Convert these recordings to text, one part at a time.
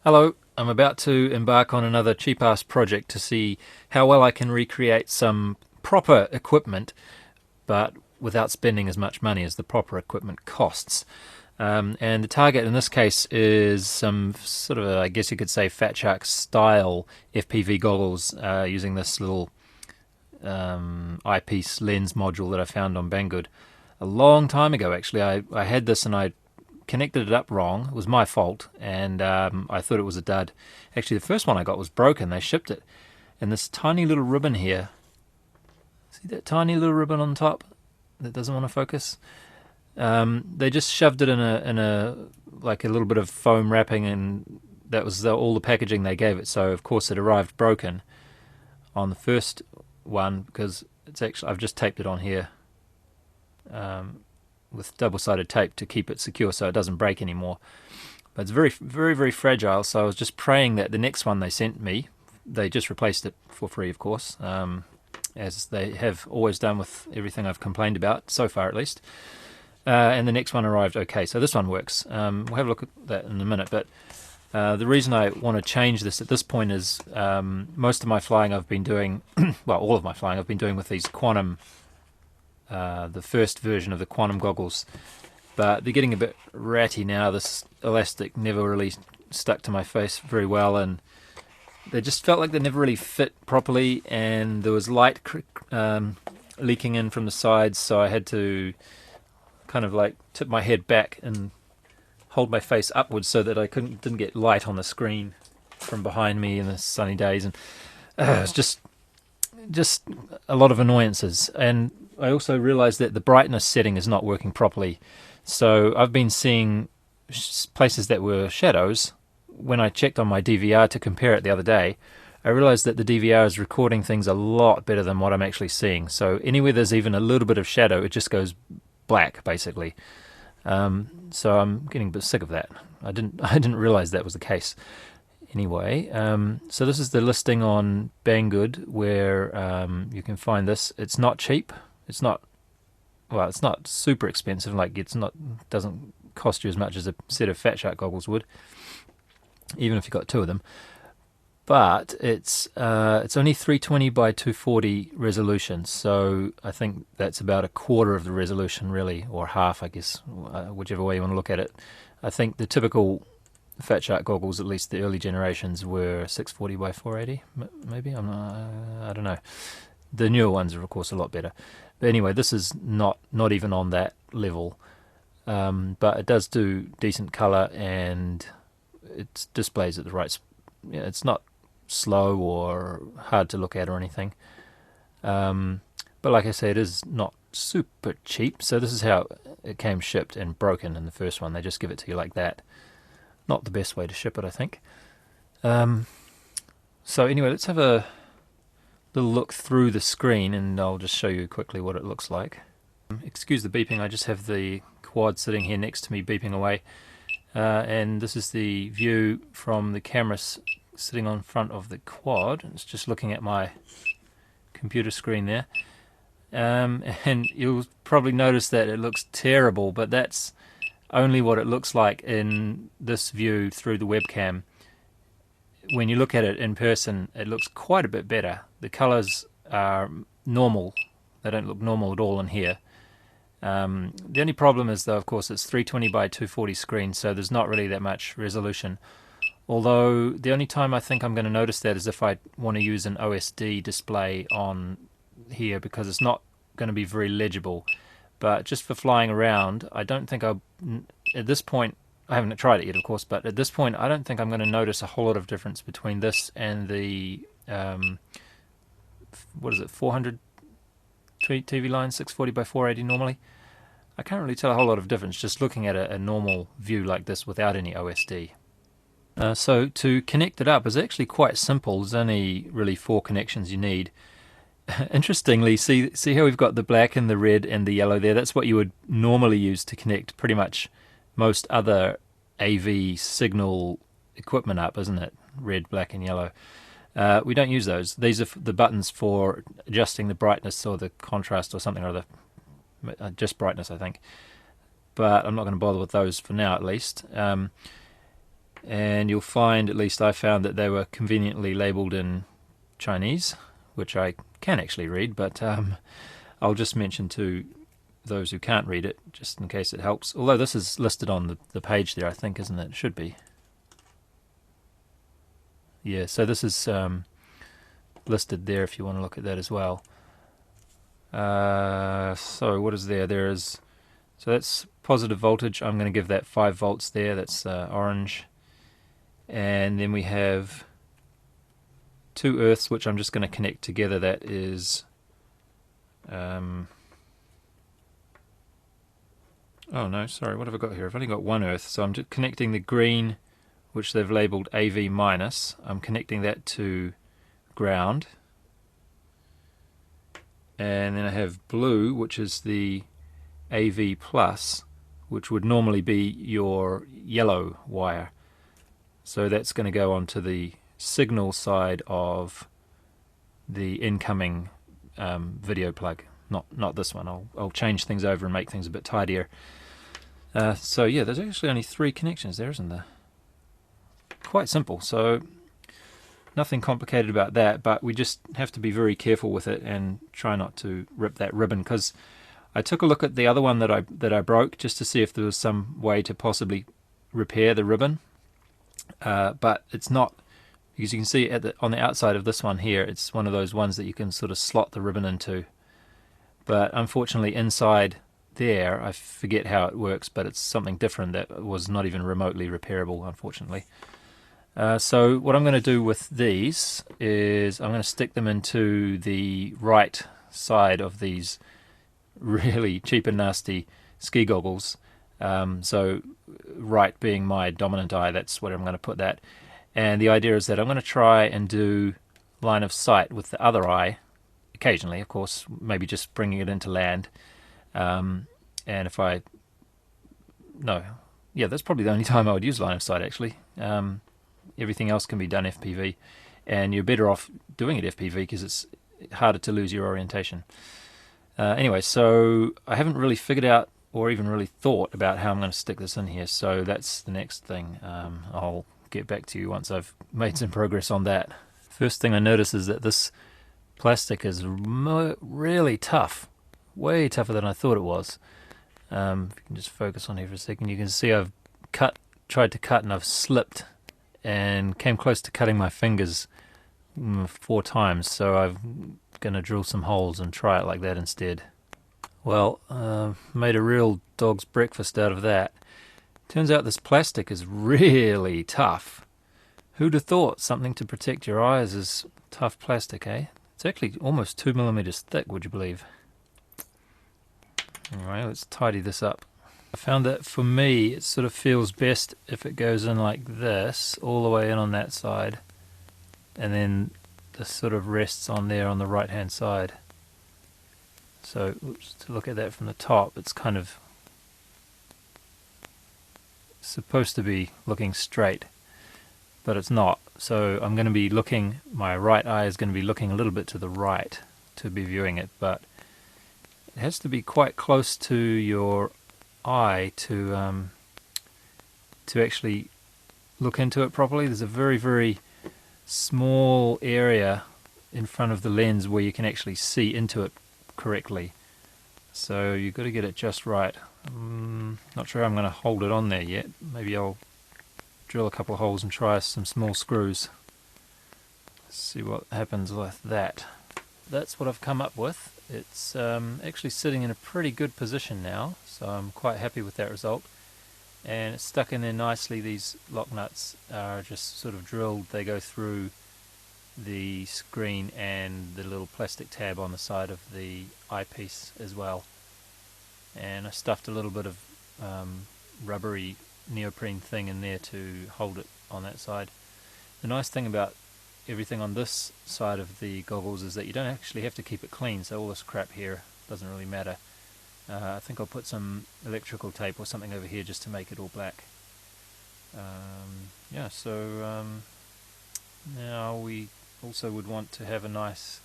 Hello, I'm about to embark on another cheap-ass project to see how well I can recreate some proper equipment, but without spending as much money as the proper equipment costs. And the target in this case is some sort of, I guess you could say, Fat Shark style FPV goggles using this little eyepiece lens module that I found on Banggood a long time ago. Actually, I had this and I connected it up wrong. It was my fault, and I thought it was a dud. Actually, the first one I got was broken. They shipped it, and this tiny little ribbon here. See that tiny little ribbon on top that doesn't want to focus? They just shoved it in a like a little bit of foam wrapping, and that was all the packaging they gave it. So of course it arrived broken on the first one because it's actually I've just taped it on here. With double-sided tape to keep it secure so it doesn't break anymore. But it's very, very, very fragile, so I was just praying that the next one they sent me, they just replaced it for free, of course, as they have always done with everything I've complained about, so far at least. And the next one arrived okay, so this one works. We'll have a look at that in a minute, but the reason I want to change this at this point is most of my flying I've been doing, well, all of my flying I've been doing with these Quantum the first version of the Quantum goggles, but they're getting a bit ratty now. This elastic never really stuck to my face very well, and they just felt like they never really fit properly, and there was light leaking in from the sides, so I had to kind of like tip my head back and hold my face upwards so that I didn't get light on the screen from behind me in the sunny days, and it's just a lot of annoyances. And I also realized that the brightness setting is not working properly. So I've been seeing places that were shadows. When I checked on my DVR to compare it the other day, I realized that the DVR is recording things a lot better than what I'm actually seeing. So anywhere there's even a little bit of shadow, it just goes black, basically. So I'm getting a bit sick of that. I didn't realize that was the case. Anyway, so this is the listing on Banggood where you can find this. It's not cheap. It's not super expensive. Like doesn't cost you as much as a set of Fat Shark goggles would, even if you got two of them. But it's only 320 by 240 resolution, so I think that's about a quarter of the resolution, really, or half, I guess, whichever way you want to look at it. I think the typical Fat Shark goggles, at least the early generations, were 640 by 480, maybe. I don't know. The newer ones are, of course, a lot better. But anyway, this is not even on that level, but it does do decent color, and it displays at the right. It's not slow or hard to look at or anything. But like I say, it is not super cheap. So this is how it came shipped and broken in the first one. They just give it to you like that. Not the best way to ship it, I think. So anyway, let's have a little look through the screen, and I'll just show you quickly what it looks like. Excuse the beeping, I just have the quad sitting here next to me beeping away. And this is the view from the camera sitting on front of the quad. It's just looking at my computer screen there. And you'll probably notice that it looks terrible, but that's only what it looks like in this view through the webcam. When you look at it in person, it looks quite a bit better. The colors are normal. They don't look normal at all in here. The only problem is, though, of course, it's 320 by 240 screen, so there's not really that much resolution. Although the only time I think I'm going to notice that is if I want to use an OSD display on here, because it's not going to be very legible. But just for flying around, I don't think at this point, I haven't tried it yet, of course, but at this point, I don't think I'm going to notice a whole lot of difference between this and the, what is it, 400 TV line, 640 by 480 normally. I can't really tell a whole lot of difference just looking at a normal view like this without any OSD. So to connect it up is actually quite simple. There's only really 4 connections you need. Interestingly, see how we've got the black and the red and the yellow there? That's what you would normally use to connect pretty much most other AV signal equipment up, isn't it? Red, black and yellow. We don't use those. These are the buttons for adjusting the brightness or the contrast or something or other. Just brightness, I think. But I'm not going to bother with those for now, at least. and you'll find, at least I found, that they were conveniently labelled in Chinese, which I can actually read, but I'll just mention to those who can't read it, just in case it helps. Although this is listed on the page there, I think, isn't it? It should be. Yeah, so this is listed there if you want to look at that as well. So what is there? So that's positive voltage. I'm going to give that 5 volts there. That's orange. And then we have 2 earths, which I'm just going to connect together. That is oh no, sorry, what have I got here? I've only got 1 earth, so I'm just connecting the green, which they've labelled AV minus. I'm connecting that to ground. And then I have blue, which is the AV plus, which would normally be your yellow wire. So that's going to go onto the signal side of the incoming video plug. Not this one. I'll change things over and make things a bit tidier. So yeah, there's actually only 3 connections there, isn't there? Quite simple. So nothing complicated about that, but we just have to be very careful with it and try not to rip that ribbon, because I took a look at the other one that I broke just to see if there was some way to possibly repair the ribbon, but it's not, because you can see on the outside of this one here, it's one of those ones that you can sort of slot the ribbon into, but unfortunately inside there, I forget how it works, but it's something different that was not even remotely repairable, unfortunately. So what I'm going to do with these is I'm going to stick them into the right side of these really cheap and nasty ski goggles. So right being my dominant eye, that's where I'm going to put that. And the idea is that I'm going to try and do line of sight with the other eye, occasionally, of course, maybe just bringing it into land. And if I... No, yeah, that's probably the only time I would use line of sight, actually. Everything else can be done FPV, and you're better off doing it FPV because it's harder to lose your orientation. Anyway, so I haven't really figured out or even really thought about how I'm going to stick this in here, so that's the next thing. I'll get back to you once I've made some progress on that. First thing I notice is that this plastic is really tough, way tougher than I thought it was. If you can just focus on here for a second, you can see I've tried to cut and I've slipped and came close to cutting my fingers 4 times, so I'm going to drill some holes and try it like that instead. Well, made a real dog's breakfast out of that. Turns out this plastic is really tough. Who'd have thought something to protect your eyes is tough plastic, eh? It's actually almost 2 millimeters thick, would you believe? Anyway, let's tidy this up. I found that for me it sort of feels best if it goes in like this, all the way in on that side, and then this sort of rests on there on the right hand side. So to look at that from the top, it's kind of supposed to be looking straight, but it's not. So I'm going to be looking, my right eye is going to be looking a little bit to the right to be viewing it, but it has to be quite close to your eye to actually look into it properly. There's a very, very small area in front of the lens where you can actually see into it correctly. So you've got to get it just right. Not sure I'm going to hold it on there yet. Maybe I'll drill a couple of holes and try some small screws. See what happens with that. That's what I've come up with. It's actually sitting in a pretty good position now, so I'm quite happy with that result. And it's stuck in there nicely. These lock nuts are just sort of drilled. They go through the screen and the little plastic tab on the side of the eyepiece as well. And I stuffed a little bit of rubbery neoprene thing in there to hold it on that side. The nice thing about everything on this side of the goggles is that you don't actually have to keep it clean, so all this crap here doesn't really matter. I think I'll put some electrical tape or something over here just to make it all black. Yeah, so now we also would want to have a nice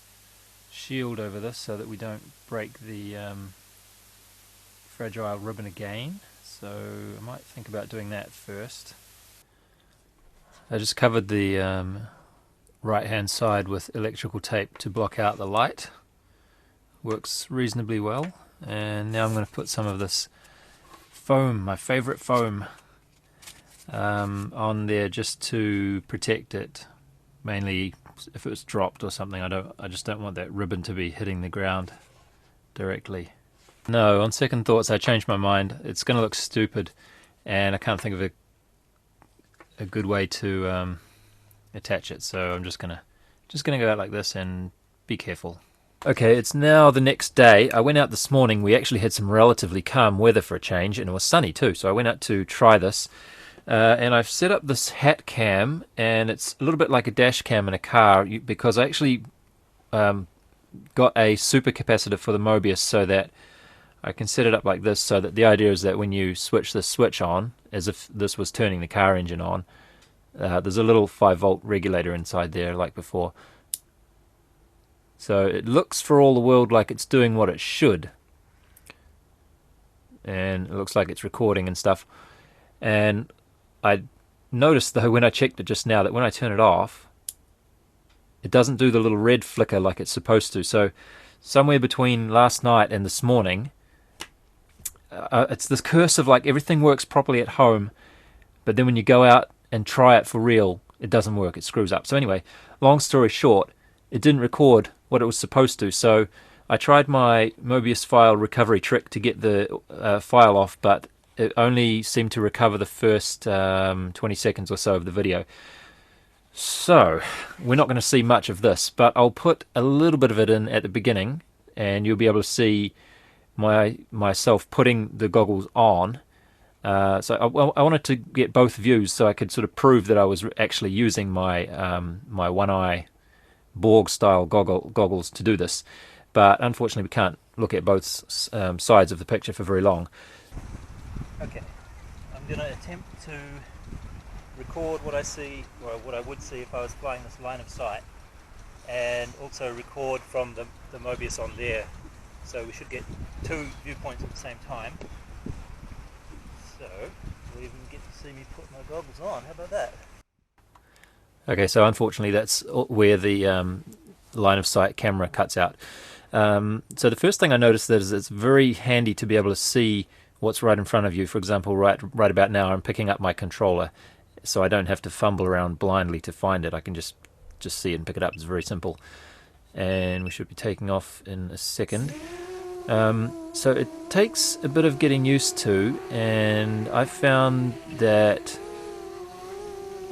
shield over this so that we don't break the fragile ribbon again, so I might think about doing that first. I just covered the right hand side with electrical tape to block out the light. Works reasonably well. And now I'm going to put some of this foam, my favorite foam, on there just to protect it. Mainly if it's dropped or something, I just don't want that ribbon to be hitting the ground directly. No, on second thoughts I changed my mind. It's going to look stupid and I can't think of a good way to attach it, so I'm just gonna go out like this and be careful. Okay, it's now the next day. I went out this morning. We actually had some relatively calm weather for a change, and it was sunny too, so I went out to try this. And I've set up this hat cam, and it's a little bit like a dash cam in a car, because I actually got a super capacitor for the Mobius, so that I can set it up like this, so that the idea is that when you switch the switch on, as if this was turning the car engine on, there's a little 5-volt regulator inside there like before. So it looks for all the world like it's doing what it should. And it looks like it's recording and stuff. And I noticed though when I checked it just now that when I turn it off, it doesn't do the little red flicker like it's supposed to. So somewhere between last night and this morning, it's this curse of like everything works properly at home, but then when you go out and try it for real, it doesn't work, it screws up. So anyway, long story short, it didn't record what it was supposed to. So I tried my Mobius file recovery trick to get the file off, but it only seemed to recover the first 20 seconds or so of the video. So we're not going to see much of this, but I'll put a little bit of it in at the beginning, and you'll be able to see myself putting the goggles on. So I wanted to get both views so I could sort of prove that I was actually using my my one-eye Borg style goggles to do this, but unfortunately we can't look at both sides of the picture for very long. Okay, I'm going to attempt to record what I see, or what I would see if I was flying this line of sight, and also record from the Mobius on there, so we should get two viewpoints at the same time. So you'll even get to see me put my goggles on. How about that? Okay, so unfortunately that's where the line of sight camera cuts out. So the first thing I noticed is it's very handy to be able to see what's right in front of you. For example, right about now I'm picking up my controller, so I don't have to fumble around blindly to find it. I can just see it and pick it up. It's very simple. And we should be taking off in a second. So it takes a bit of getting used to, and I found that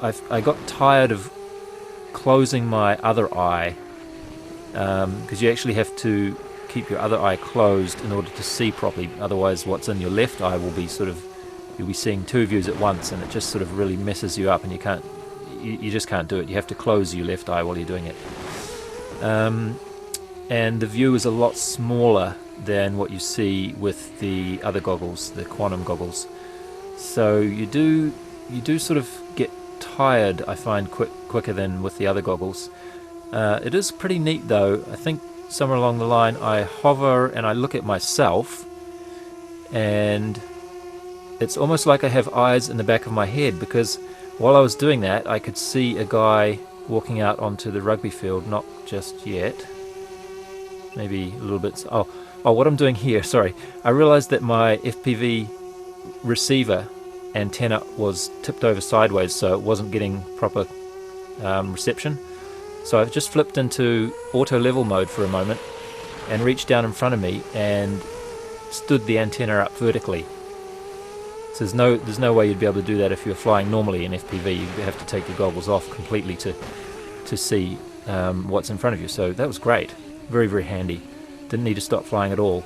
I got tired of closing my other eye, because you actually have to keep your other eye closed in order to see properly. Otherwise what's in your left eye will be you'll be seeing two views at once, and it just sort of really messes you up, and you just can't do it. You have to close your left eye while you're doing it. And the view is a lot smaller than what you see with the other goggles, the quantum goggles. So you do sort of get tired, I find, quicker than with the other goggles. It is pretty neat though. I think somewhere along the line I hover and I look at myself, and it's almost like I have eyes in the back of my head, because while I was doing that I could see a guy walking out onto the rugby field. Not just yet, maybe a little bit. Oh, what I'm doing here, sorry, I realized that my FPV receiver antenna was tipped over sideways, so it wasn't getting proper reception. So I've just flipped into auto level mode for a moment and reached down in front of me and stood the antenna up vertically. So there's no way you'd be able to do that if you're flying normally in FPV. You have to take your goggles off completely to see what's in front of you. So that was great, very, very handy. Didn't need to stop flying at all.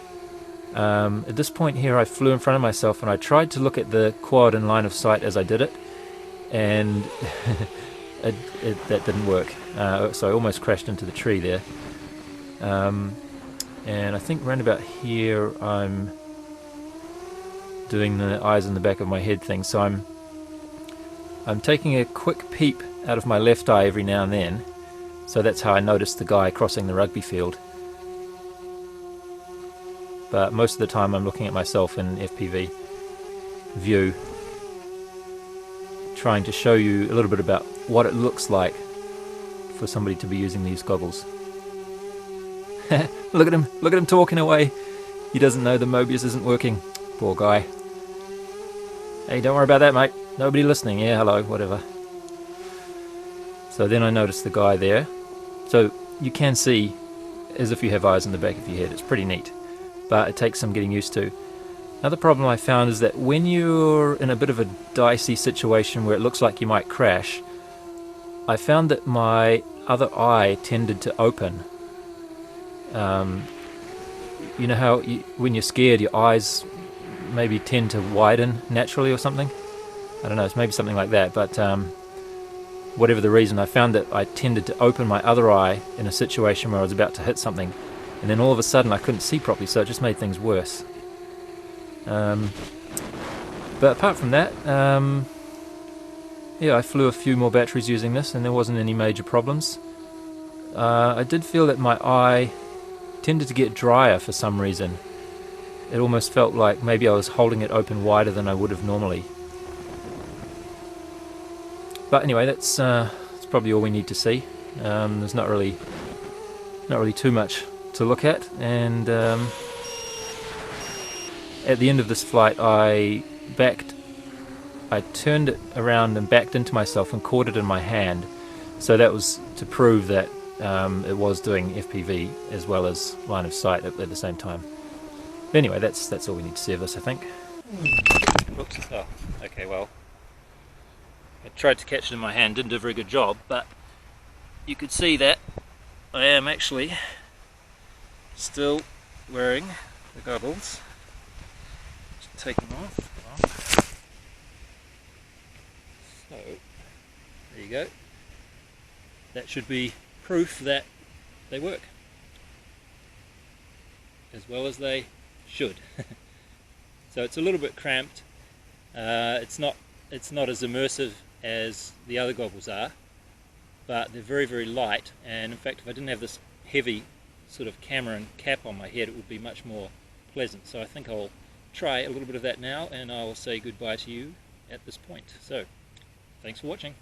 At this point here I flew in front of myself and I tried to look at the quad in line of sight as I did it, and that didn't work. So I almost crashed into the tree there. And I think round about here I'm doing the eyes in the back of my head thing. So I'm taking a quick peep out of my left eye every now and then. So that's how I noticed the guy crossing the rugby field. But most of the time I'm looking at myself in FPV view, trying to show you a little bit about what it looks like for somebody to be using these goggles. Look at him talking away. He doesn't know the Mobius isn't working. Poor guy. Hey, don't worry about that, mate. Nobody listening. Yeah, hello, whatever. So then I noticed the guy there. So you can see as if you have eyes in the back of your head. It's pretty neat, but it takes some getting used to. Another problem I found is that when you're in a bit of a dicey situation where it looks like you might crash, I found that my other eye tended to open. You know how when you're scared your eyes maybe tend to widen naturally or something? I don't know, it's maybe something like that, but whatever the reason, I found that I tended to open my other eye in a situation where I was about to hit something, and then all of a sudden I couldn't see properly, so it just made things worse. But apart from that, yeah, I flew a few more batteries using this and there wasn't any major problems. I did feel that my eye tended to get drier for some reason. It almost felt like maybe I was holding it open wider than I would have normally. But anyway, that's probably all we need to see. There's not really too much to look at, and at the end of this flight I turned it around and backed into myself and caught it in my hand. So that was to prove that it was doing FPV as well as line of sight at the same time. But anyway, that's all we need to see of this, I think. Oops. Oh, okay, well, I tried to catch it in my hand, didn't do a very good job, but you could see that I am actually still wearing the goggles. Just take them off. So, there you go. That should be proof that they work as well as they should. So it's a little bit cramped. It's not as immersive as the other goggles are, but they're very, very light, and in fact if I didn't have this heavy sort of camera and cap on my head it would be much more pleasant. So I think I'll try a little bit of that now and I'll say goodbye to you at this point. So thanks for watching.